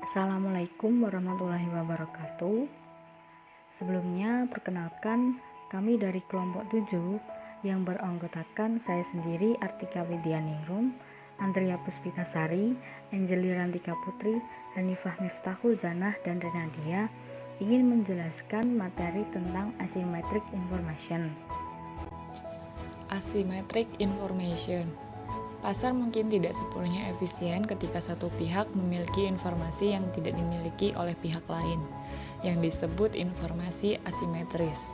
Assalamualaikum warahmatullahi wabarakatuh. Sebelumnya, perkenalkan kami dari kelompok 7 yang beranggotakan saya sendiri Artika Widianingrum, Andrea Puspitasari, Anjeli Rantika Putri, Hanifah Miftahul Janah, dan Renadia ingin menjelaskan materi tentang asymmetric information. Asymmetric information. Pasar mungkin tidak sepenuhnya efisien ketika satu pihak memiliki informasi yang tidak dimiliki oleh pihak lain, yang disebut informasi asimetris.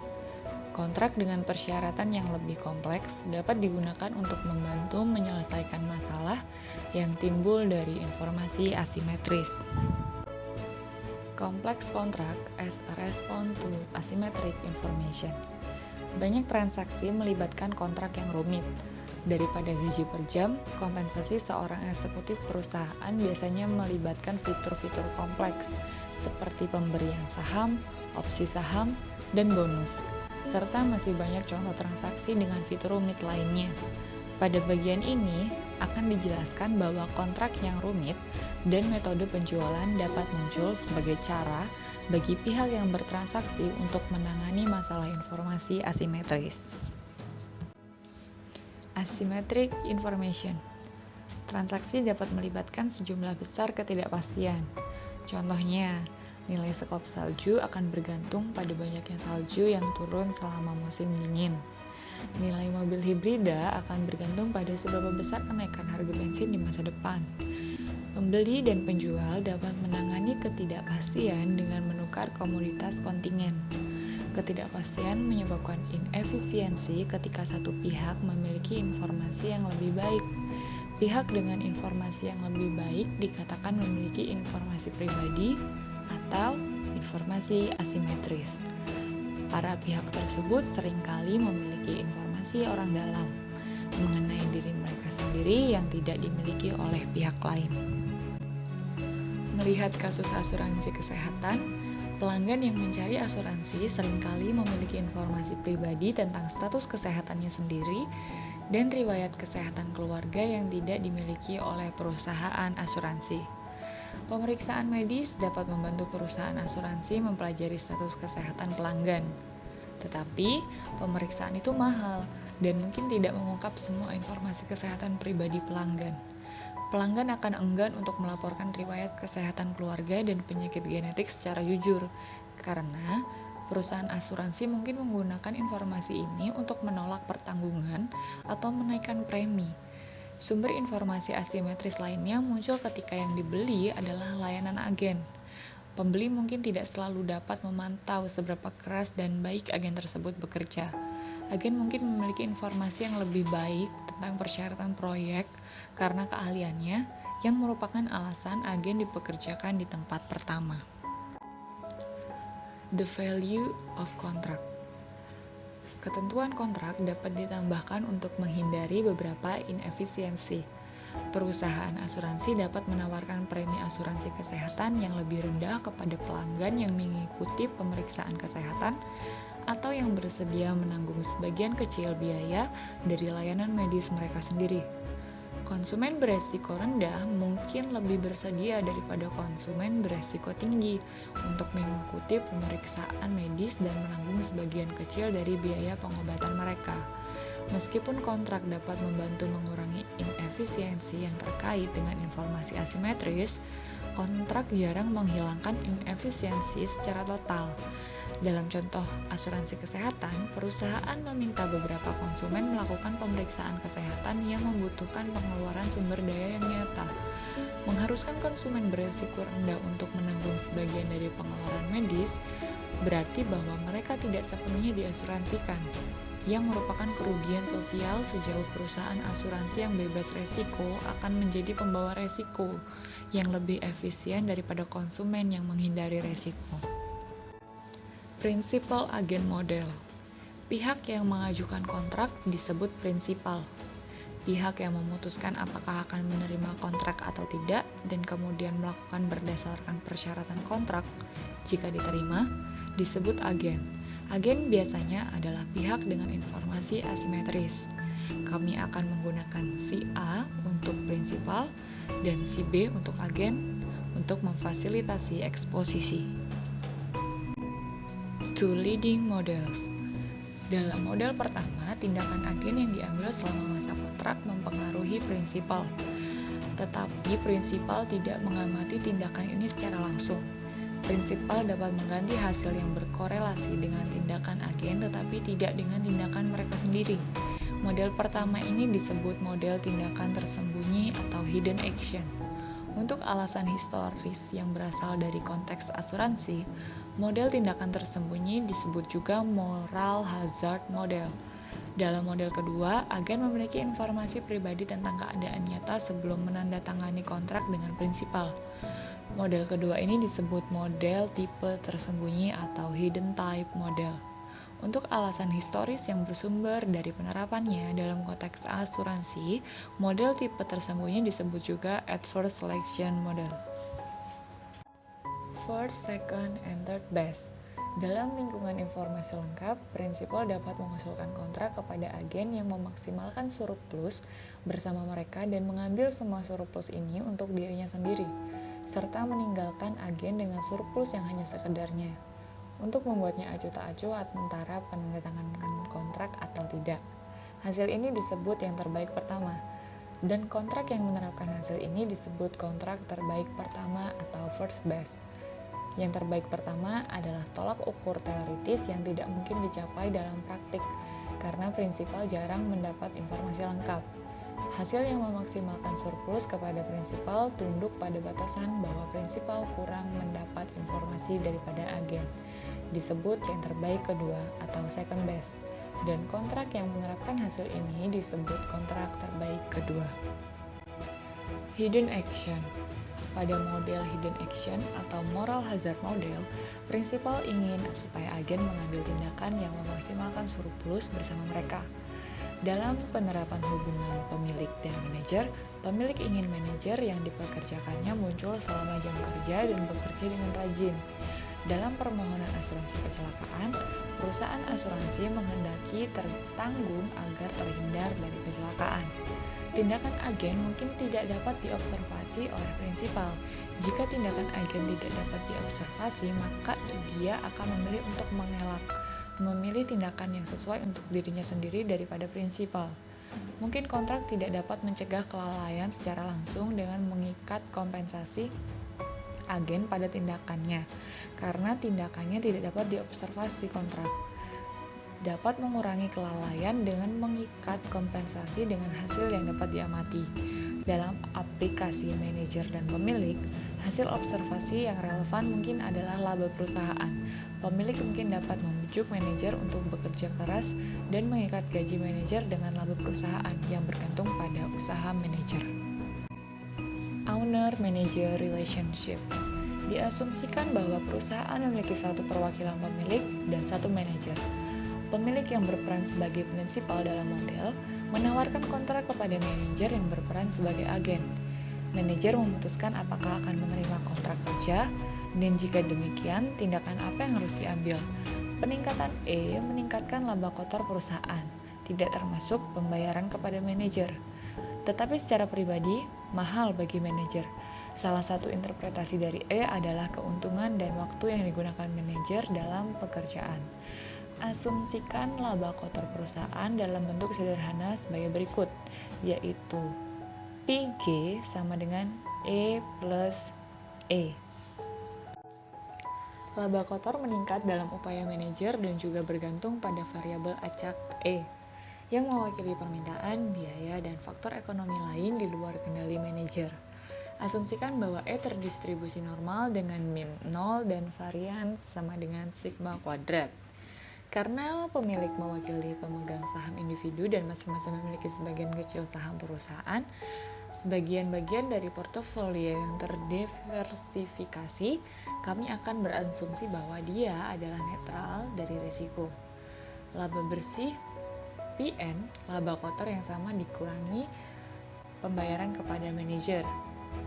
Kontrak dengan persyaratan yang lebih kompleks dapat digunakan untuk membantu menyelesaikan masalah yang timbul dari informasi asimetris. Complex contract as a response to asymmetric information. Banyak transaksi melibatkan kontrak yang rumit. Daripada gaji per jam, kompensasi seorang eksekutif perusahaan biasanya melibatkan fitur-fitur kompleks seperti pemberian saham, opsi saham, dan bonus, serta masih banyak contoh transaksi dengan fitur rumit lainnya. Pada bagian ini akan dijelaskan bahwa kontrak yang rumit dan metode penjualan dapat muncul sebagai cara bagi pihak yang bertransaksi untuk menangani masalah informasi asimetris. Asymmetric information. Transaksi dapat melibatkan sejumlah besar ketidakpastian. Contohnya, nilai sekop salju akan bergantung pada banyaknya salju yang turun selama musim dingin. Nilai mobil hibrida akan bergantung pada seberapa besar kenaikan harga bensin di masa depan. Pembeli dan penjual dapat menangani ketidakpastian dengan menukar komoditas kontingen. Ketidakpastian menyebabkan inefisiensi ketika satu pihak memiliki informasi yang lebih baik. Pihak dengan informasi yang lebih baik dikatakan memiliki informasi pribadi atau informasi asimetris. Para pihak tersebut seringkali memiliki informasi orang dalam mengenai diri mereka sendiri yang tidak dimiliki oleh pihak lain. Melihat kasus asuransi kesehatan, pelanggan yang mencari asuransi seringkali memiliki informasi pribadi tentang status kesehatannya sendiri dan riwayat kesehatan keluarga yang tidak dimiliki oleh perusahaan asuransi. Pemeriksaan medis dapat membantu perusahaan asuransi mempelajari status kesehatan pelanggan. Tetapi, pemeriksaan itu mahal dan mungkin tidak mengungkap semua informasi kesehatan pribadi pelanggan. Pelanggan akan enggan untuk melaporkan riwayat kesehatan keluarga dan penyakit genetik secara jujur, karena perusahaan asuransi mungkin menggunakan informasi ini untuk menolak pertanggungan atau menaikkan premi. Sumber informasi asimetris lainnya muncul ketika yang dibeli adalah layanan agen. Pembeli mungkin tidak selalu dapat memantau seberapa keras dan baik agen tersebut bekerja. Agen mungkin memiliki informasi yang lebih baik tentang persyaratan proyek karena keahliannya yang merupakan alasan agen dipekerjakan di tempat pertama. The value of contract. Ketentuan kontrak dapat ditambahkan untuk menghindari beberapa inefisiensi. Perusahaan asuransi dapat menawarkan premi asuransi kesehatan yang lebih rendah kepada pelanggan yang mengikuti pemeriksaan kesehatan atau yang bersedia menanggung sebagian kecil biaya dari layanan medis mereka sendiri. Konsumen beresiko rendah mungkin lebih bersedia daripada konsumen beresiko tinggi untuk mengikuti pemeriksaan medis dan menanggung sebagian kecil dari biaya pengobatan mereka. Meskipun kontrak dapat membantu mengurangi inefisiensi yang terkait dengan informasi asimetris, kontrak jarang menghilangkan inefisiensi secara total. Dalam contoh asuransi kesehatan, perusahaan meminta beberapa konsumen melakukan pemeriksaan kesehatan yang membutuhkan pengeluaran sumber daya yang nyata. Mengharuskan konsumen beresiko rendah untuk menanggung sebagian dari pengeluaran medis, berarti bahwa mereka tidak sepenuhnya diasuransikan, yang merupakan kerugian sosial sejauh perusahaan asuransi yang bebas resiko akan menjadi pembawa resiko yang lebih efisien daripada konsumen yang menghindari resiko. Prinsipal agen model. Pihak yang mengajukan kontrak disebut prinsipal. Pihak yang memutuskan apakah akan menerima kontrak atau tidak dan kemudian melakukan berdasarkan persyaratan kontrak, jika diterima, disebut agen. Agen biasanya adalah pihak dengan informasi asimetris. Kami akan menggunakan si A untuk prinsipal dan si B untuk agen untuk memfasilitasi eksposisi. Two leading models. Dalam model pertama, tindakan agen yang diambil selama masa kontrak mempengaruhi prinsipal. Tetapi prinsipal tidak mengamati tindakan ini secara langsung. Prinsipal dapat mengganti hasil yang berkorelasi dengan tindakan agen tetapi tidak dengan tindakan mereka sendiri. Model pertama ini disebut model tindakan tersembunyi atau hidden action. Untuk alasan historis yang berasal dari konteks asuransi, model tindakan tersembunyi disebut juga moral hazard model. Dalam model kedua, agen memiliki informasi pribadi tentang keadaan nyata sebelum menandatangani kontrak dengan prinsipal. Model kedua ini disebut model tipe tersembunyi atau hidden type model. Untuk alasan historis yang bersumber dari penerapannya dalam konteks asuransi, model tipe tersembunyi disebut juga adverse selection model. First, second, and third best. Dalam lingkungan informasi lengkap, prinsipal dapat mengusulkan kontrak kepada agen yang memaksimalkan surplus bersama mereka dan mengambil semua surplus ini untuk dirinya sendiri, serta meninggalkan agen dengan surplus yang hanya sekedarnya, untuk membuatnya acuh tak acuh antara penandatanganan kontrak atau tidak. Hasil ini disebut yang terbaik pertama, dan kontrak yang menerapkan hasil ini disebut kontrak terbaik pertama atau first best. Yang terbaik pertama adalah tolak ukur teoritis yang tidak mungkin dicapai dalam praktik, karena prinsipal jarang mendapat informasi lengkap. Hasil yang memaksimalkan surplus kepada prinsipal tunduk pada batasan bahwa prinsipal kurang mendapat informasi daripada agen, disebut yang terbaik kedua atau second best, dan kontrak yang menerapkan hasil ini disebut kontrak terbaik kedua. Hidden action. Pada model hidden action atau moral hazard model, prinsipal ingin supaya agen mengambil tindakan yang memaksimalkan surplus bersama mereka. Dalam penerapan hubungan pemilik dan manajer, pemilik ingin manajer yang dipekerjakannya muncul selama jam kerja dan bekerja dengan rajin. Dalam permohonan asuransi kecelakaan, perusahaan asuransi menghendaki tertanggung agar terhindar dari kecelakaan. Tindakan agen mungkin tidak dapat diobservasi oleh prinsipal. Jika tindakan agen tidak dapat diobservasi, maka dia akan memilih untuk memilih tindakan yang sesuai untuk dirinya sendiri daripada prinsipal. Mungkin kontrak tidak dapat mencegah kelalaian secara langsung dengan mengikat kompensasi agen pada tindakannya, karena tindakannya tidak dapat diobservasi. Kontrak dapat mengurangi kelalaian dengan mengikat kompensasi dengan hasil yang dapat diamati. Dalam aplikasi manajer dan pemilik, hasil observasi yang relevan mungkin adalah laba perusahaan. Pemilik mungkin dapat membujuk manajer untuk bekerja keras dan mengikat gaji manajer dengan laba perusahaan yang bergantung pada usaha manajer. Owner-manager relationship. Diasumsikan bahwa perusahaan memiliki satu perwakilan pemilik dan satu manajer. Pemilik yang berperan sebagai prinsipal dalam model menawarkan kontrak kepada manajer yang berperan sebagai agen. Manajer memutuskan apakah akan menerima kontrak kerja, dan jika demikian, tindakan apa yang harus diambil. Peningkatan E meningkatkan laba kotor perusahaan, tidak termasuk pembayaran kepada manajer. Tetapi secara pribadi, mahal bagi manajer. Salah satu interpretasi dari E adalah keuntungan dan waktu yang digunakan manajer dalam pekerjaan. Asumsikan laba kotor perusahaan dalam bentuk sederhana sebagai berikut, yaitu PG sama dengan E plus E. Laba kotor meningkat dalam upaya manajer dan juga bergantung pada variabel acak E, yang mewakili permintaan, biaya, dan faktor ekonomi lain di luar kendali manajer. Asumsikan bahwa E terdistribusi normal dengan min 0 dan varian sama dengan sigma kuadrat. Karena pemilik mewakili pemegang saham individu dan masing-masing memiliki sebagian kecil saham perusahaan, sebagian-bagian dari portofolio yang terdiversifikasi, kami akan berasumsi bahwa dia adalah netral dari risiko. Laba bersih PN, laba kotor yang sama dikurangi pembayaran kepada manajer.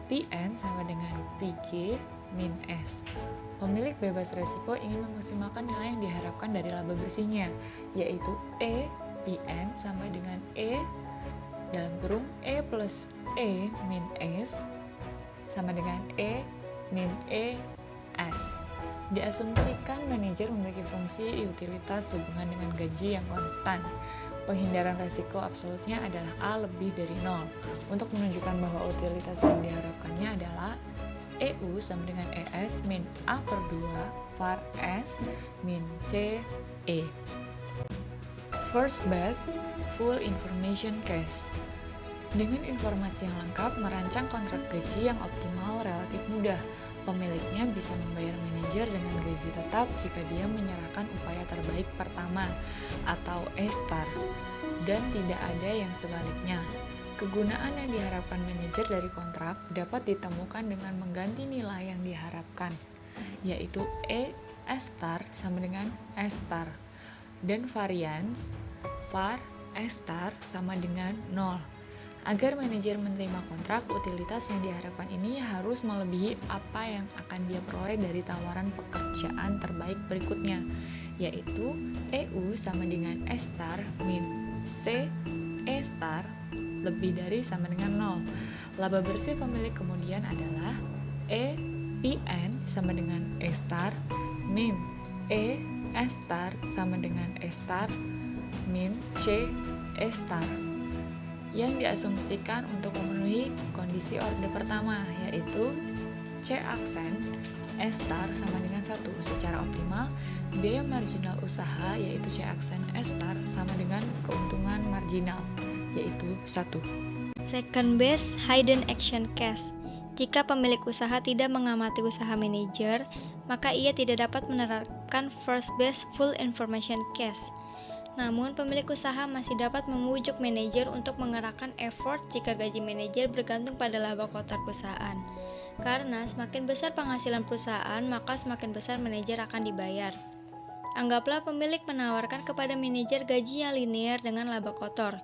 PN sama dengan PG min S. Pemilik bebas resiko ingin memaksimalkan nilai yang diharapkan dari laba bersihnya, yaitu E PN sama dengan E dalam kurung E plus E min S sama dengan E min E, S. Diasumsikan manajer memiliki fungsi utilitas hubungan dengan gaji yang konstan. Pengindaran resiko absolutnya adalah A lebih dari 0. Untuk menunjukkan bahwa utilitas yang diharapkannya adalah EU sama dengan ES min A per 2 var S min C E. First best full information case. Dengan informasi yang lengkap, merancang kontrak gaji yang optimal relatif mudah. Pemiliknya bisa membayar manajer dengan gaji tetap jika dia menyerahkan upaya terbaik pertama atau E-star, dan tidak ada yang sebaliknya. Kegunaan yang diharapkan manajer dari kontrak dapat ditemukan dengan mengganti nilai yang diharapkan, yaitu E-star sama dengan E-star, dan varians var E-star sama dengan 0. Agar manajer menerima kontrak, utilitas yang diharapkan ini harus melebihi apa yang akan dia peroleh dari tawaran pekerjaan terbaik berikutnya, yaitu EU sama dengan E-star min C E-star lebih dari sama dengan 0. Laba bersih pemilik kemudian adalah E-PN sama dengan E-star min E-star sama dengan E-star min C E-star, yang diasumsikan untuk memenuhi kondisi orde pertama, yaitu C aksen E-star sama dengan 1. Secara optimal, biaya marginal usaha yaitu C aksen E-star sama dengan keuntungan marginal, yaitu 1. Second best hidden action case. Jika pemilik usaha tidak mengamati usaha manajer, maka ia tidak dapat menerapkan first best full information case. Namun, pemilik usaha masih dapat memujuk manajer untuk mengerahkan effort jika gaji manajer bergantung pada laba kotor perusahaan. Karena semakin besar penghasilan perusahaan, maka semakin besar manajer akan dibayar. Anggaplah pemilik menawarkan kepada manajer gaji yang linear dengan laba kotor,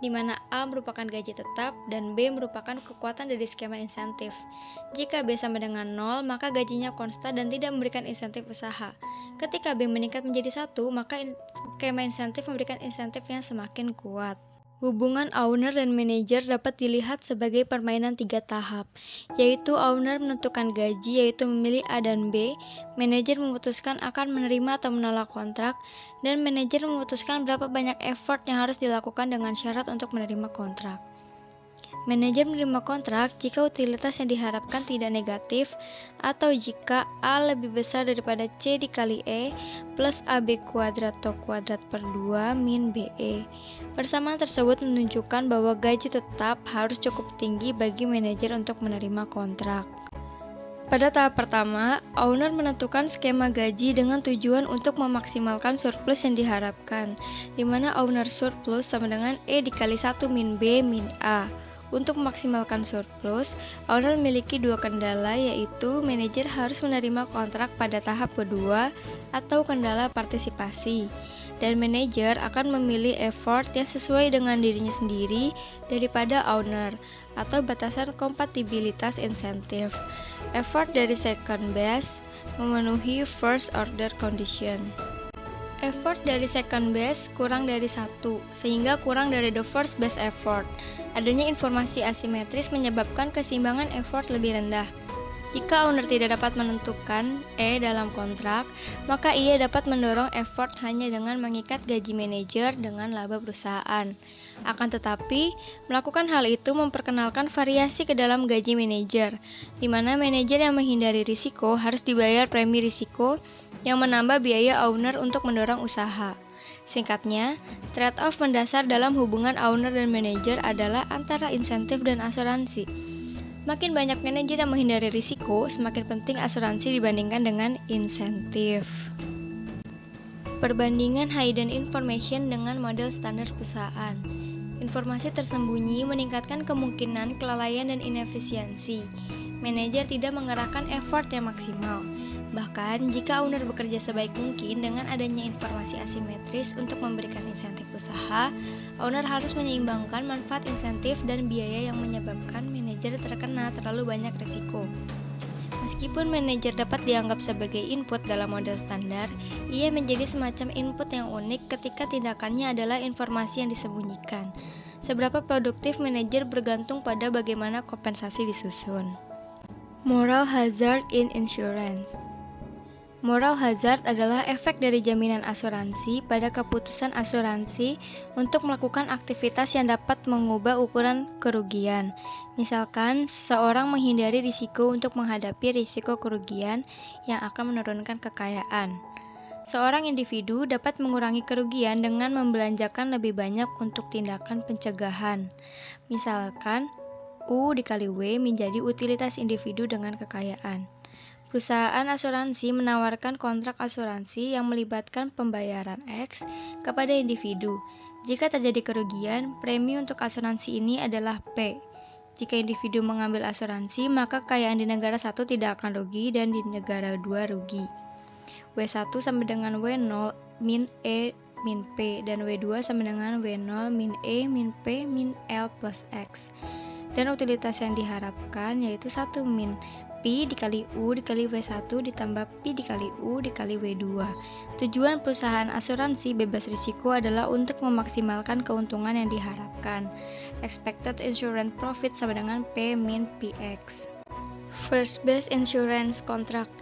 di mana A merupakan gaji tetap dan B merupakan kekuatan dari skema insentif. Jika B sama dengan 0, maka gajinya konstan dan tidak memberikan insentif usaha. Ketika B meningkat menjadi 1, maka skema insentif memberikan insentif yang semakin kuat. Hubungan owner dan manajer dapat dilihat sebagai permainan 3 tahap, yaitu owner menentukan gaji yaitu memilih A dan B, manajer memutuskan akan menerima atau menolak kontrak, dan manajer memutuskan berapa banyak effort yang harus dilakukan dengan syarat untuk menerima kontrak. Manajer menerima kontrak jika utilitas yang diharapkan tidak negatif atau jika A lebih besar daripada C dikali E plus AB kuadrat per 2 min BE. Persamaan tersebut menunjukkan bahwa gaji tetap harus cukup tinggi bagi manajer untuk menerima kontrak. Pada tahap pertama, owner menentukan skema gaji dengan tujuan untuk memaksimalkan surplus yang diharapkan, di mana owner surplus sama dengan E dikali 1 min B min A. Untuk memaksimalkan surplus, owner memiliki 2 kendala, yaitu manajer harus menerima kontrak pada tahap kedua atau kendala partisipasi, dan manajer akan memilih effort yang sesuai dengan dirinya sendiri daripada owner atau batasan kompatibilitas insentif. Effort dari second best memenuhi first order condition. Effort dari second best kurang dari 1, sehingga kurang dari the first best effort. Adanya informasi asimetris menyebabkan keseimbangan effort lebih rendah. Jika owner tidak dapat menentukan E dalam kontrak, maka ia dapat mendorong effort hanya dengan mengikat gaji manajer dengan laba perusahaan. Akan tetapi, melakukan hal itu memperkenalkan variasi ke dalam gaji manajer, di mana manajer yang menghindari risiko harus dibayar premi risiko yang menambah biaya owner untuk mendorong usaha. Singkatnya, trade-off mendasar dalam hubungan owner dan manajer adalah antara insentif dan asuransi. Makin banyak manajer yang menghindari risiko, semakin penting asuransi dibandingkan dengan insentif. Perbandingan hidden information dengan model standar perusahaan. Informasi tersembunyi meningkatkan kemungkinan kelalaian dan inefisiensi. Manajer tidak mengerahkan effort yang maksimal. Bahkan, jika owner bekerja sebaik mungkin dengan adanya informasi asimetris untuk memberikan insentif usaha, owner harus menyeimbangkan manfaat insentif dan biaya yang menyebabkan manajer terkena terlalu banyak risiko. Meskipun manajer dapat dianggap sebagai input dalam model standar, ia menjadi semacam input yang unik ketika tindakannya adalah informasi yang disembunyikan. Seberapa produktif manajer bergantung pada bagaimana kompensasi disusun. Moral hazard in insurance. Moral hazard adalah efek dari jaminan asuransi pada keputusan asuransi untuk melakukan aktivitas yang dapat mengubah ukuran kerugian. Misalkan, seseorang menghindari risiko untuk menghadapi risiko kerugian yang akan menurunkan kekayaan. Seorang individu dapat mengurangi kerugian dengan membelanjakan lebih banyak untuk tindakan pencegahan. Misalkan, U dikali W menjadi utilitas individu dengan kekayaan. Perusahaan asuransi menawarkan kontrak asuransi yang melibatkan pembayaran X kepada individu. Jika terjadi kerugian, premi untuk asuransi ini adalah P. Jika individu mengambil asuransi, maka kekayaan di negara 1 tidak akan rugi dan di negara 2 rugi. W1 sama dengan W0 min E min P dan W2 sama dengan W0 min E min P min L plus X. Dan utilitas yang diharapkan yaitu 1 min P dikali U dikali W1 ditambah P dikali U dikali W2. Tujuan perusahaan asuransi bebas risiko adalah untuk memaksimalkan keuntungan yang diharapkan. Expected insurance profit sama dengan P min PX. First best insurance contract.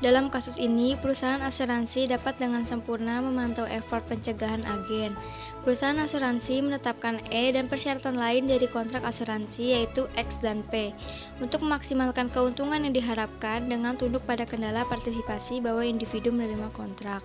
Dalam kasus ini, perusahaan asuransi dapat dengan sempurna memantau effort pencegahan agen. Perusahaan asuransi menetapkan E dan persyaratan lain dari kontrak asuransi yaitu X dan P untuk memaksimalkan keuntungan yang diharapkan dengan tunduk pada kendala partisipasi bahwa individu menerima kontrak,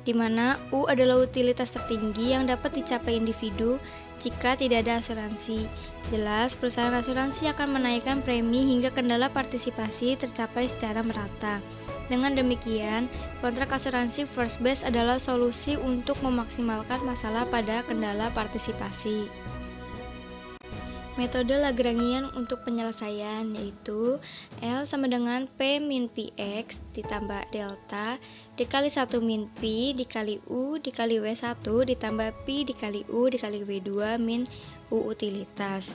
di mana U adalah utilitas tertinggi yang dapat dicapai individu jika tidak ada asuransi. Jelas, perusahaan asuransi akan menaikkan premi hingga kendala partisipasi tercapai secara merata. Dengan demikian, kontrak asuransi first best adalah solusi untuk memaksimalkan masalah pada kendala partisipasi. Metode Lagrangian untuk penyelesaian yaitu L sama dengan P min PX ditambah delta dikali 1 min P dikali U dikali W1 ditambah P dikali U dikali W2 min U utilitas.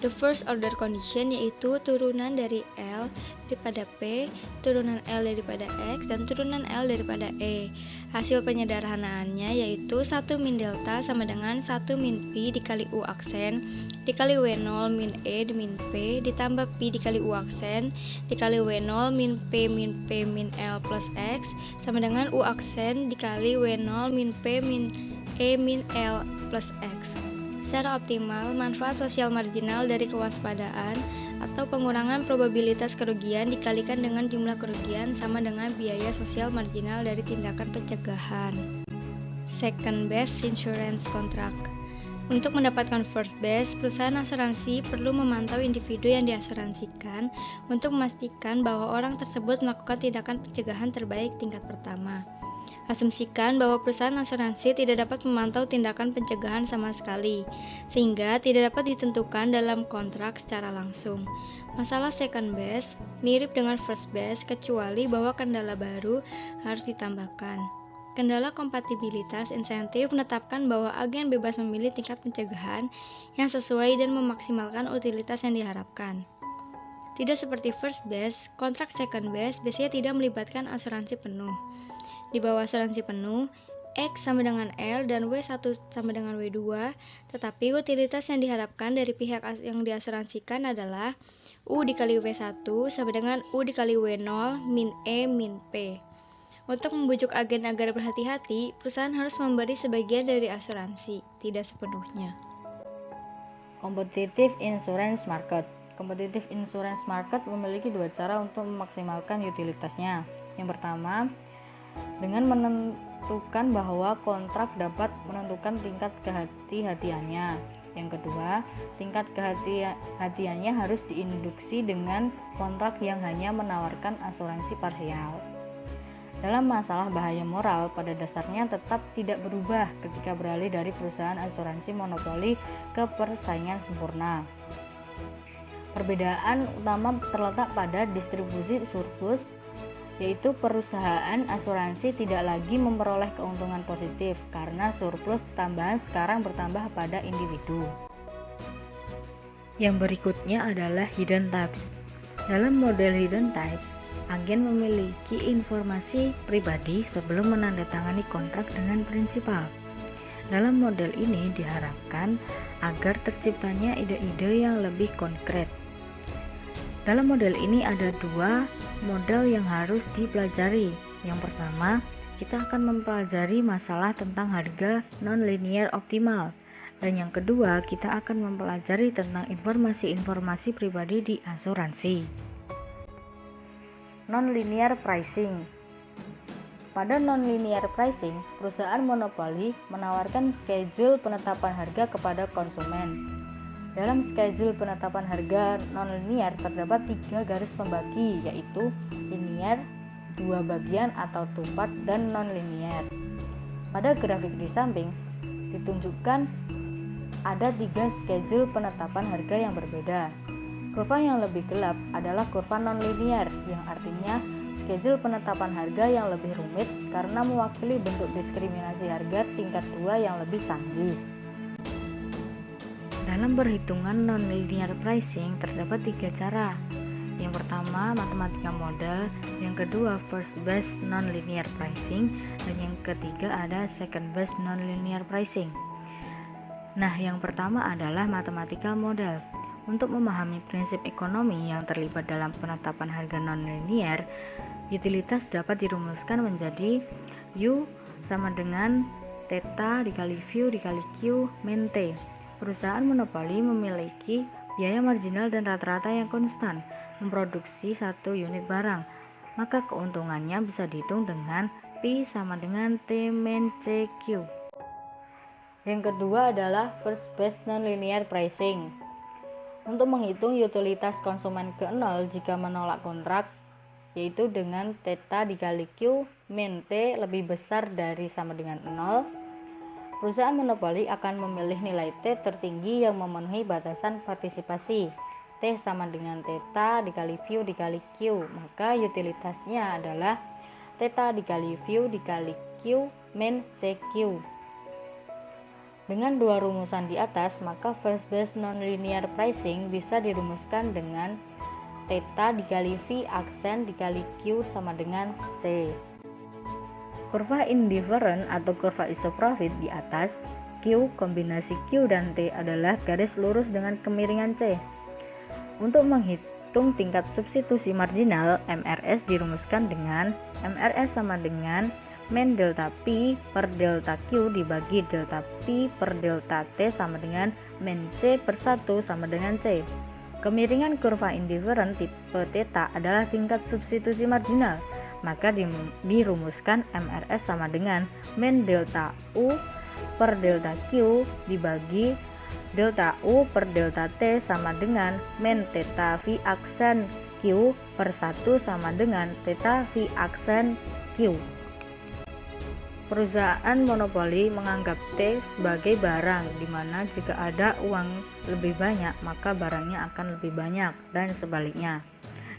The first order condition yaitu turunan dari L daripada P, turunan L daripada X, dan turunan L daripada E. Hasil penyederhanaannya yaitu 1 min delta sama dengan 1 min P dikali U aksen dikali W0 min E min P ditambah P dikali U aksen dikali W0 min P min L plus X sama dengan U aksen dikali W0 min P min E min L plus X. Secara optimal, manfaat sosial marginal dari kewaspadaan atau pengurangan probabilitas kerugian dikalikan dengan jumlah kerugian sama dengan biaya sosial marginal dari tindakan pencegahan. Second best insurance contract. Untuk mendapatkan first best, perusahaan asuransi perlu memantau individu yang diasuransikan untuk memastikan bahwa orang tersebut melakukan tindakan pencegahan terbaik tingkat pertama. Asumsikan bahwa perusahaan asuransi tidak dapat memantau tindakan pencegahan sama sekali, sehingga tidak dapat ditentukan dalam kontrak secara langsung. Masalah second best mirip dengan first best, kecuali bahwa kendala baru harus ditambahkan. Kendala kompatibilitas insentif menetapkan bahwa agen bebas memilih tingkat pencegahan yang sesuai dan memaksimalkan utilitas yang diharapkan. Tidak seperti first best, kontrak second best biasanya tidak melibatkan asuransi penuh. Di bawah asuransi penuh, X sama dengan L dan W1 sama dengan W2, tetapi utilitas yang diharapkan dari pihak yang diasuransikan adalah U dikali W1 sama dengan U dikali W0 min E min P. Untuk membujuk agen agar berhati-hati, perusahaan harus memberi sebagian dari asuransi, tidak sepenuhnya. Competitive Insurance Market. Competitive Insurance Market memiliki dua cara untuk memaksimalkan utilitasnya. Yang pertama, dengan menentukan bahwa kontrak dapat menentukan tingkat kehati-hatiannya. Yang kedua, tingkat kehati-hatiannya harus diinduksi dengan kontrak yang hanya menawarkan asuransi parsial. Dalam masalah bahaya moral, pada dasarnya tetap tidak berubah ketika beralih dari perusahaan asuransi monopoli ke persaingan sempurna. Perbedaan utama terletak pada distribusi surplus, yaitu perusahaan asuransi tidak lagi memperoleh keuntungan positif karena surplus tambahan sekarang bertambah pada individu. Yang berikutnya adalah hidden types. Dalam model hidden types, agen memiliki informasi pribadi sebelum menandatangani kontrak dengan prinsipal. Dalam model ini diharapkan agar terciptanya ide-ide yang lebih konkret. Dalam model ini ada dua model yang harus dipelajari. Yang pertama, kita akan mempelajari masalah tentang harga non-linear optimal. Dan yang kedua, kita akan mempelajari tentang informasi-informasi pribadi di asuransi. Non-linear pricing. Pada non-linear pricing, perusahaan monopoli menawarkan schedule penetapan harga kepada konsumen. Dalam schedule penetapan harga non-linear terdapat 3 garis pembagi, yaitu linear, 2 bagian atau two-part, dan non-linear. Pada grafik di samping ditunjukkan ada 3 schedule penetapan harga yang berbeda. Kurva yang lebih gelap adalah kurva non-linear, yang artinya schedule penetapan harga yang lebih rumit karena mewakili bentuk diskriminasi harga tingkat 2 yang lebih canggih. Dalam perhitungan non-linear pricing terdapat 3 cara. Yang pertama, matematika modal, yang kedua first base non-linear pricing, dan yang ketiga ada second base non-linear pricing. Nah, yang pertama adalah matematika modal. Untuk memahami prinsip ekonomi yang terlibat dalam penetapan harga non-linear, utilitas dapat dirumuskan menjadi U sama dengan theta dikali V dikali Q min T. Perusahaan monopoli memiliki biaya marginal dan rata-rata yang konstan memproduksi 1 unit barang, maka keuntungannya bisa dihitung dengan P sama dengan T min CQ. Yang kedua adalah first base non-linear pricing. Untuk menghitung utilitas konsumen ke 0 jika menolak kontrak, yaitu dengan theta dikali Q min T lebih besar dari sama dengan 0, perusahaan monopoli akan memilih nilai T tertinggi yang memenuhi batasan partisipasi. T sama dengan theta dikali V dikali Q, maka utilitasnya adalah theta dikali V dikali Q min CQ. Dengan dua rumusan di atas, maka first base non-linear pricing bisa dirumuskan dengan theta dikali V aksen dikali Q sama dengan C. Kurva indifferent atau kurva isoprofit di atas, Q kombinasi Q dan T adalah garis lurus dengan kemiringan C. Untuk menghitung tingkat substitusi marginal, MRS dirumuskan dengan MRS sama dengan min delta P per delta Q dibagi delta P per delta T sama dengan min C per 1 sama dengan C. Kemiringan kurva indifferent tipe theta adalah tingkat substitusi marginal, maka dirumuskan MRS sama dengan min delta U per delta Q dibagi delta U per delta T sama dengan min theta V aksen Q per 1 sama dengan theta V aksen Q. Perusahaan monopoli menganggap T sebagai barang, di mana jika ada uang lebih banyak maka barangnya akan lebih banyak, dan sebaliknya.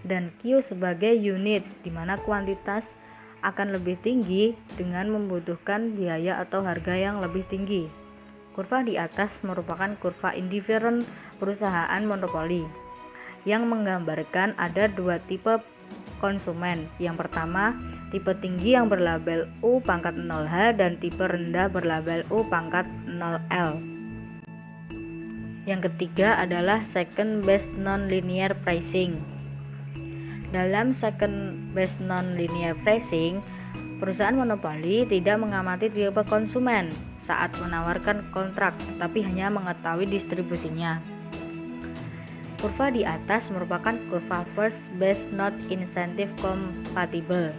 Dan Q sebagai unit, di mana kuantitas akan lebih tinggi dengan membutuhkan biaya atau harga yang lebih tinggi. Kurva di atas merupakan kurva indifferent perusahaan monopoli, yang menggambarkan ada dua tipe konsumen. Yang pertama, tipe tinggi yang berlabel U pangkat 0H dan tipe rendah berlabel U pangkat 0L. Yang ketiga adalah second base non-linear pricing. Dalam second base non-linear pricing, perusahaan monopoli tidak mengamati tipe konsumen saat menawarkan kontrak, tapi hanya mengetahui distribusinya. Kurva di atas merupakan kurva first base not incentive compatible,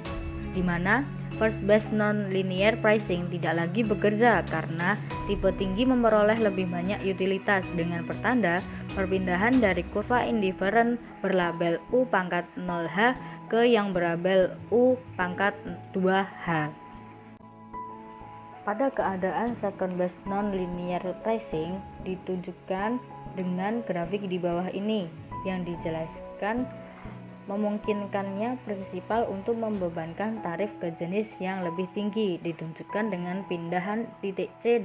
di mana first base non-linear pricing tidak lagi bekerja karena tipe tinggi memperoleh lebih banyak utilitas, dengan pertanda perpindahan dari kurva indifferent berlabel U pangkat 0H ke yang berlabel U pangkat 2H. Pada keadaan second base non-linear pricing ditunjukkan dengan grafik di bawah ini, yang dijelaskan memungkinkannya prinsipal untuk membebankan tarif ke jenis yang lebih tinggi, ditunjukkan dengan pindahan titik C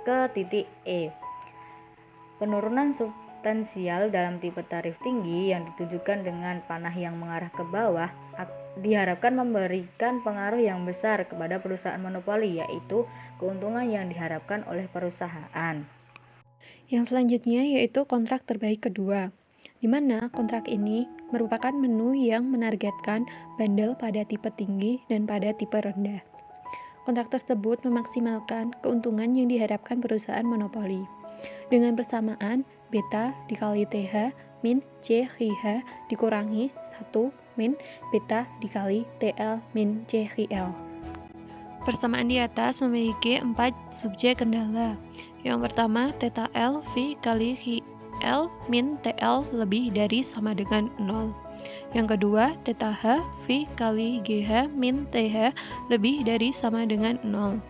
ke titik E. Penurunan substansial dalam tipe tarif tinggi yang ditunjukkan dengan panah yang mengarah ke bawah diharapkan memberikan pengaruh yang besar kepada perusahaan monopoli, yaitu keuntungan yang diharapkan oleh perusahaan. Yang selanjutnya yaitu kontrak terbaik kedua. di mana kontrak ini merupakan menu yang menargetkan bundle pada tipe tinggi dan pada tipe rendah. Kontrak tersebut memaksimalkan keuntungan yang diharapkan perusahaan monopoli. Dengan persamaan, beta dikali TH min CHH dikurangi 1 min beta dikali TL min CHL. Persamaan di atas memiliki 4 subjek kendala. Yang pertama, theta L V kali L min TL lebih dari sama dengan 0. Yang kedua, theta H V kali GH min TH lebih dari sama dengan 0.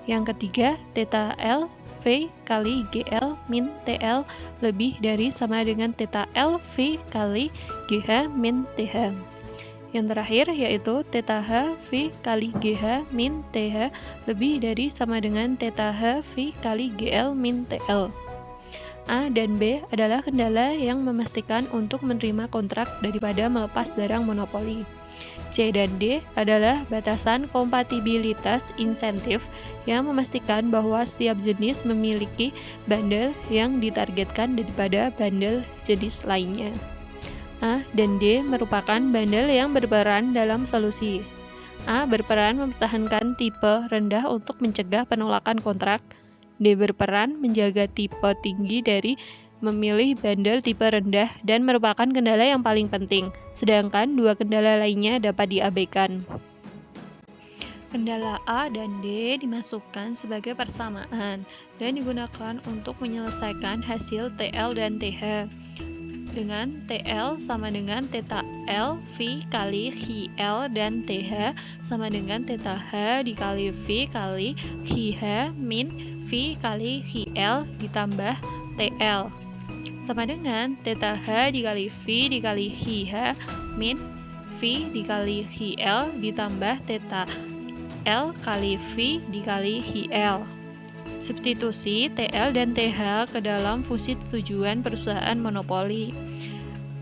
Yang ketiga, theta L V kali GL min TL lebih dari sama dengan theta L V kali GH min TH. Yang terakhir yaitu theta H V kali GH min TH lebih dari sama dengan theta H V kali GL min TL. A dan B adalah kendala yang memastikan untuk menerima kontrak daripada melepas barang monopoli. C dan D adalah batasan kompatibilitas insentif yang memastikan bahwa setiap jenis memiliki bundle yang ditargetkan daripada bundle jenis lainnya. A dan D merupakan bundle yang berperan dalam solusi. A berperan mempertahankan tipe rendah untuk mencegah penolakan kontrak. D berperan menjaga tipe tinggi dari memilih bundle tipe rendah dan merupakan kendala yang paling penting, sedangkan dua kendala lainnya dapat diabaikan. Kendala A dan D dimasukkan sebagai persamaan dan digunakan untuk menyelesaikan hasil TL dan TH. Dengan TL sama dengan theta L V kali HL dan TH sama dengan theta H dikali V kali HH min V kali HL ditambah TL sama dengan theta H dikali V dikali HH min V dikali HL ditambah theta L kali V dikali HL. Substitusi TL dan TH ke dalam fungsi tujuan perusahaan monopoli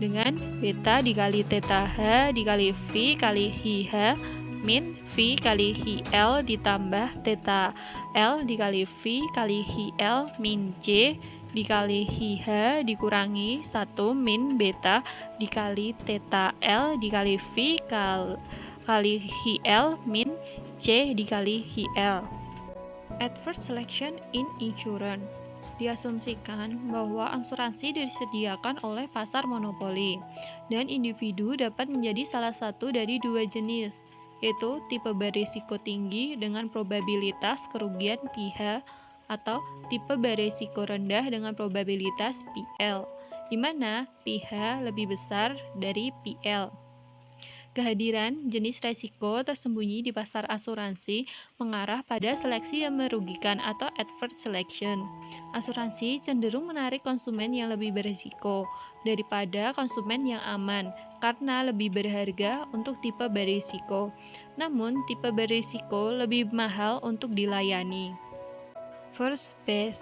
dengan beta dikali theta H dikali V kali HH min V kali HL ditambah theta L dikali V kali HL min C dikali HH dikurangi 1 min beta dikali theta L dikali V kali HL min C dikali HL. Adverse selection in insurance. Diasumsikan bahwa asuransi disediakan oleh pasar monopoli dan individu dapat menjadi salah satu dari dua jenis, yaitu tipe berisiko tinggi dengan probabilitas kerugian PH atau tipe berisiko rendah dengan probabilitas PL, di mana PH lebih besar dari PL. Kehadiran jenis resiko tersembunyi di pasar asuransi mengarah pada seleksi yang merugikan atau adverse selection. Asuransi cenderung menarik konsumen yang lebih berisiko daripada konsumen yang aman karena lebih berharga untuk tipe berisiko. Namun, tipe berisiko lebih mahal untuk dilayani. First base,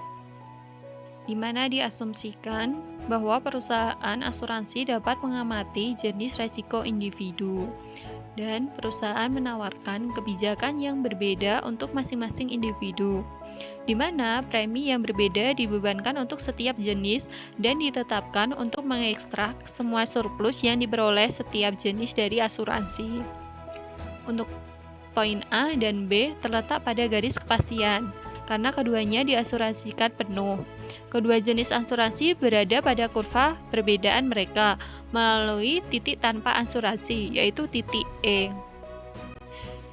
di mana diasumsikan bahwa perusahaan asuransi dapat mengamati jenis resiko individu dan perusahaan menawarkan kebijakan yang berbeda untuk masing-masing individu, di mana premi yang berbeda dibebankan untuk setiap jenis dan ditetapkan untuk mengekstrak semua surplus yang diperoleh setiap jenis dari asuransi. Untuk poin A dan B terletak pada garis kepastian, karena keduanya diasuransikan penuh. Kedua jenis asuransi berada pada kurva perbedaan mereka melalui titik tanpa asuransi, yaitu titik E.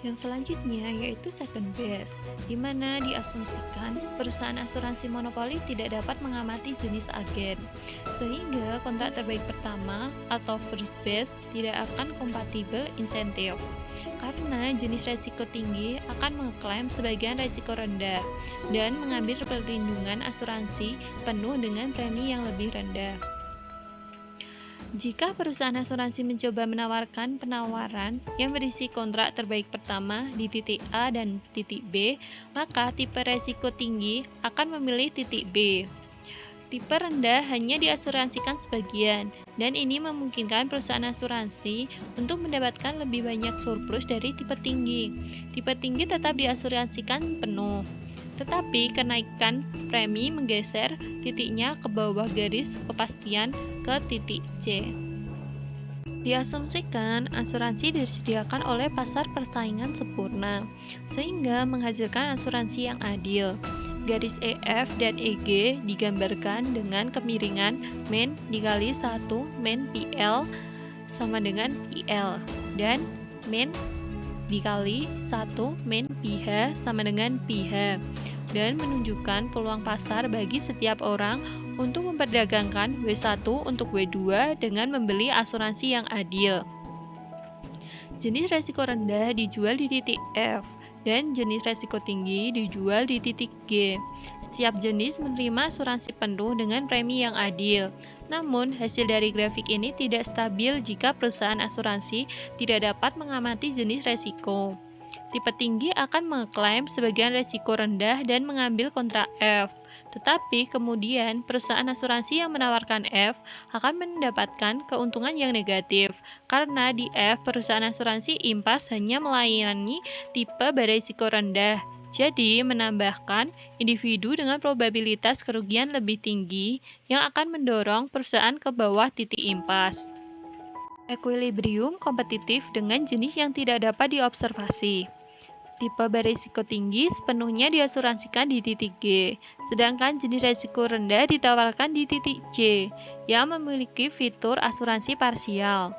Yang selanjutnya yaitu second base, di mana diasumsikan perusahaan asuransi monopoli tidak dapat mengamati jenis agen, sehingga kontrak terbaik pertama atau first base tidak akan kompatibel insentif, karena jenis resiko tinggi akan mengklaim sebagian resiko rendah dan mengambil perlindungan asuransi penuh dengan premi yang lebih rendah. Jika perusahaan asuransi mencoba menawarkan penawaran yang berisi kontrak terbaik pertama di titik A dan titik B, maka tipe resiko tinggi akan memilih titik B. Tipe rendah hanya diasuransikan sebagian, dan ini memungkinkan perusahaan asuransi untuk mendapatkan lebih banyak surplus dari tipe tinggi. Tipe tinggi tetap diasuransikan penuh. Tetapi kenaikan premi menggeser titiknya ke bawah garis kepastian ke titik C. Diasumsikan asuransi disediakan oleh pasar persaingan sempurna, sehingga menghasilkan asuransi yang adil. Garis EF dan EG digambarkan dengan kemiringan min dikali 1 min PL sama dengan PL, dan min dikali 1 min PH sama dengan PH, dan menunjukkan peluang pasar bagi setiap orang untuk memperdagangkan W1 untuk W2 dengan membeli asuransi yang adil. Jenis resiko rendah dijual di titik F, dan jenis resiko tinggi dijual di titik G. Setiap jenis menerima asuransi penuh dengan premi yang adil. Namun, hasil dari grafik ini tidak stabil jika perusahaan asuransi tidak dapat mengamati jenis resiko. Tipe tinggi akan mengklaim sebagian resiko rendah dan mengambil kontrak F. Tetapi kemudian perusahaan asuransi yang menawarkan F akan mendapatkan keuntungan yang negatif, karena di F perusahaan asuransi impas hanya melayani tipe beresiko rendah. Jadi menambahkan individu dengan probabilitas kerugian lebih tinggi yang akan mendorong perusahaan ke bawah titik impas. Equilibrium kompetitif dengan jenis yang tidak dapat diobservasi. Tipe berisiko tinggi sepenuhnya diasuransikan di titik G, sedangkan jenis risiko rendah ditawarkan di titik C, yang memiliki fitur asuransi parsial.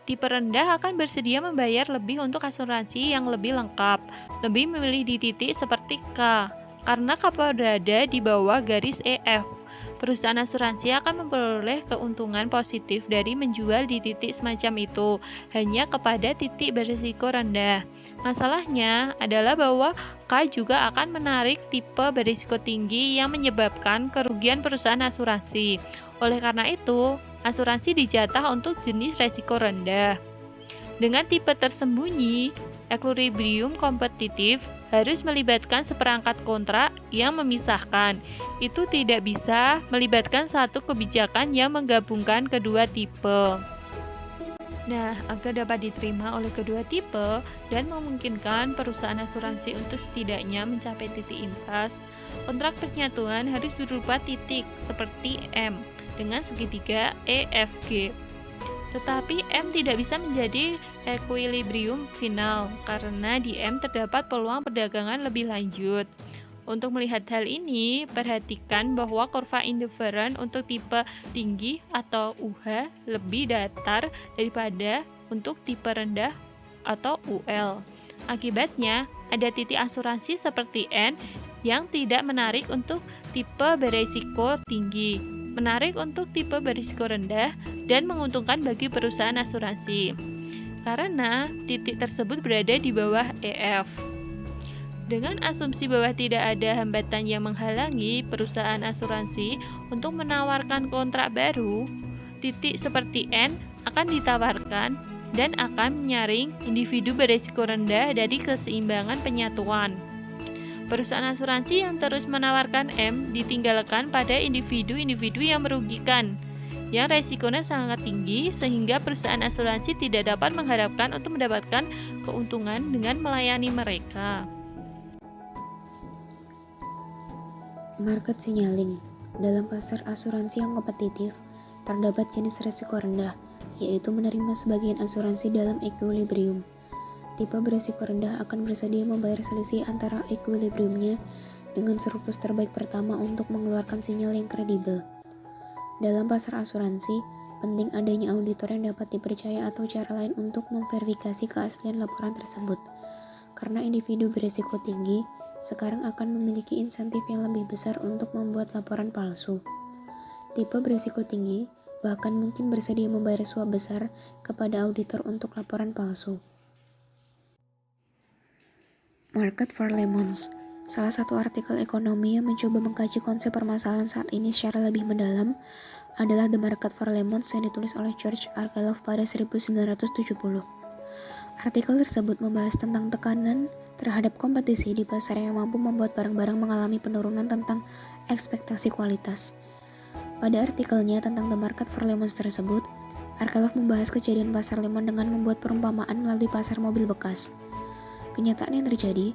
Tipe rendah akan bersedia membayar lebih untuk asuransi yang lebih lengkap, lebih memilih di titik seperti K, karena K berada di bawah garis EF. Perusahaan asuransi akan memperoleh keuntungan positif dari menjual di titik semacam itu hanya kepada titik berisiko rendah. Masalahnya adalah bahwa K juga akan menarik tipe berisiko tinggi yang menyebabkan kerugian perusahaan asuransi. Oleh karena itu, asuransi dijatah untuk jenis resiko rendah. Dengan tipe tersembunyi, equilibrium kompetitif harus melibatkan seperangkat kontrak yang memisahkan. Itu tidak bisa melibatkan satu kebijakan yang menggabungkan kedua tipe. Nah, agar dapat diterima oleh kedua tipe dan memungkinkan perusahaan asuransi untuk setidaknya mencapai titik impas, kontrak penyatuan harus berupa titik seperti M dengan segitiga EFG. Tetapi M tidak bisa menjadi equilibrium final karena di M terdapat peluang perdagangan lebih lanjut. Untuk melihat hal ini, perhatikan bahwa kurva indifferent untuk tipe tinggi atau UH lebih datar daripada untuk tipe rendah atau UL. Akibatnya, ada titik asuransi seperti N yang tidak menarik untuk tipe beresiko tinggi, menarik untuk tipe berisiko rendah, dan menguntungkan bagi perusahaan asuransi karena titik tersebut berada di bawah EF. Dengan asumsi bahwa tidak ada hambatan yang menghalangi perusahaan asuransi untuk menawarkan kontrak baru, titik seperti N akan ditawarkan dan akan menyaring individu berisiko rendah dari keseimbangan penyatuan. Perusahaan asuransi yang terus menawarkan M ditinggalkan pada individu-individu yang merugikan, yang resikonya sangat tinggi sehingga perusahaan asuransi tidak dapat mengharapkan untuk mendapatkan keuntungan dengan melayani mereka. Market signaling. Dalam pasar asuransi yang kompetitif, terdapat jenis risiko rendah, yaitu menerima sebagian asuransi dalam equilibrium. Tipe berisiko rendah akan bersedia membayar selisih antara equilibriumnya dengan surplus terbaik pertama untuk mengeluarkan sinyal yang kredibel. Dalam pasar asuransi, penting adanya auditor yang dapat dipercaya atau cara lain untuk memverifikasi keaslian laporan tersebut. Karena individu berisiko tinggi, sekarang akan memiliki insentif yang lebih besar untuk membuat laporan palsu. Tipe berisiko tinggi bahkan mungkin bersedia membayar suap besar kepada auditor untuk laporan palsu. Market for Lemons. Salah satu artikel ekonomi yang mencoba mengkaji konsep permasalahan saat ini secara lebih mendalam adalah The Market for Lemons yang ditulis oleh George Arkelov pada 1970. Artikel tersebut membahas tentang tekanan terhadap kompetisi di pasar yang mampu membuat barang-barang mengalami penurunan tentang ekspektasi kualitas. Pada artikelnya tentang The Market for Lemons tersebut, Arkelov membahas kejadian pasar lemon dengan membuat perumpamaan melalui pasar mobil bekas. Kenyataan yang terjadi,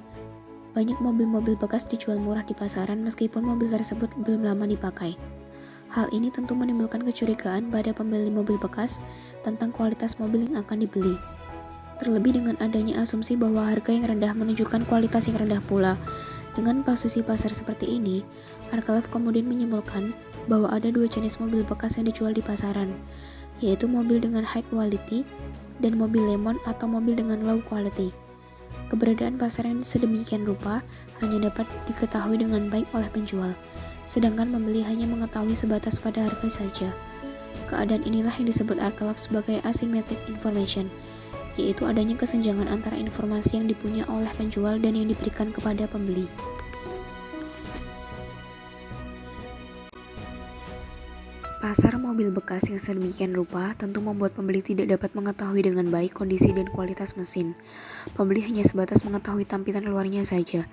Banyak mobil-mobil bekas dijual murah di pasaran meskipun mobil tersebut belum lama dipakai. Hal ini tentu menimbulkan kecurigaan pada pembeli mobil bekas tentang kualitas mobil yang akan dibeli. Terlebih dengan adanya asumsi bahwa harga yang rendah menunjukkan kualitas yang rendah pula. Dengan posisi pasar seperti ini, Arkalove kemudian menyimpulkan bahwa ada dua jenis mobil bekas yang dijual di pasaran, yaitu mobil dengan high quality dan mobil lemon atau mobil dengan low quality. Keberadaan pasar yang sedemikian rupa hanya dapat diketahui dengan baik oleh penjual, sedangkan pembeli hanya mengetahui sebatas pada harga saja. Keadaan inilah yang disebut Arkalove sebagai asymmetric information, yaitu adanya kesenjangan antara informasi yang dipunya oleh penjual dan yang diberikan kepada pembeli. Pasar mobil bekas yang sedemikian rupa tentu membuat pembeli tidak dapat mengetahui dengan baik kondisi dan kualitas mesin. Pembeli hanya sebatas mengetahui tampilan luarnya saja.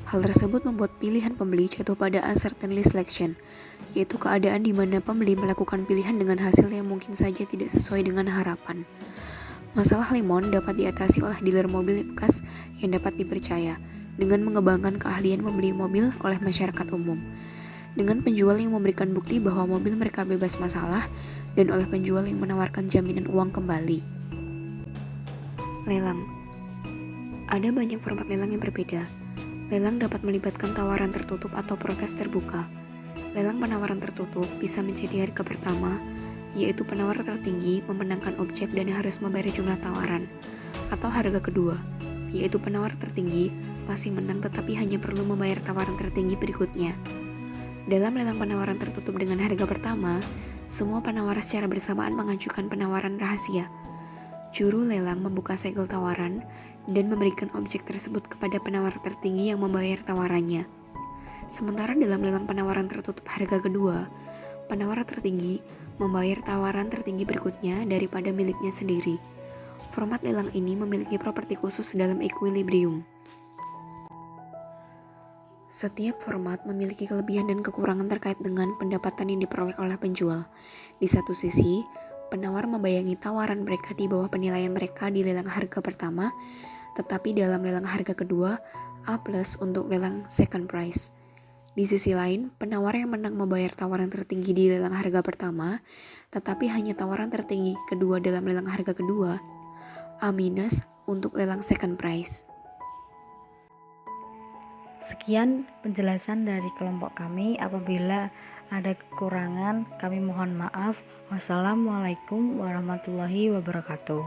Hal tersebut membuat pilihan pembeli jatuh pada uncertainty selection, yaitu keadaan di mana pembeli melakukan pilihan dengan hasil yang mungkin saja tidak sesuai dengan harapan. Masalah lemon dapat diatasi oleh dealer mobil bekas yang dapat dipercaya dengan mengembangkan keahlian membeli mobil oleh masyarakat umum, dengan penjual yang memberikan bukti bahwa mobil mereka bebas masalah, dan oleh penjual yang menawarkan jaminan uang kembali. Lelang. Ada banyak format lelang yang berbeda. Lelang dapat melibatkan tawaran tertutup atau protes terbuka. Lelang penawaran tertutup bisa menjadi harga pertama, yaitu penawar tertinggi memenangkan objek dan harus membayar jumlah tawaran, atau harga kedua, yaitu penawar tertinggi masih menang tetapi hanya perlu membayar tawaran tertinggi berikutnya. Dalam lelang penawaran tertutup dengan harga pertama, semua penawar secara bersamaan mengajukan penawaran rahasia. Juru lelang membuka segel tawaran dan memberikan objek tersebut kepada penawar tertinggi yang membayar tawarannya. Sementara dalam lelang penawaran tertutup harga kedua, penawar tertinggi membayar tawaran tertinggi berikutnya daripada miliknya sendiri. Format lelang ini memiliki properti khusus dalam equilibrium. Setiap format memiliki kelebihan dan kekurangan terkait dengan pendapatan yang diperoleh oleh penjual. Di satu sisi, penawar membayangi tawaran mereka di bawah penilaian mereka di lelang harga pertama, tetapi dalam lelang harga kedua, A+ untuk lelang second price. Di sisi lain, penawar yang menang membayar tawaran tertinggi di lelang harga pertama, tetapi hanya tawaran tertinggi kedua dalam lelang harga kedua, A- untuk lelang second price. Sekian penjelasan dari kelompok kami. Apabila ada kekurangan, kami mohon maaf. Wassalamualaikum warahmatullahi wabarakatuh.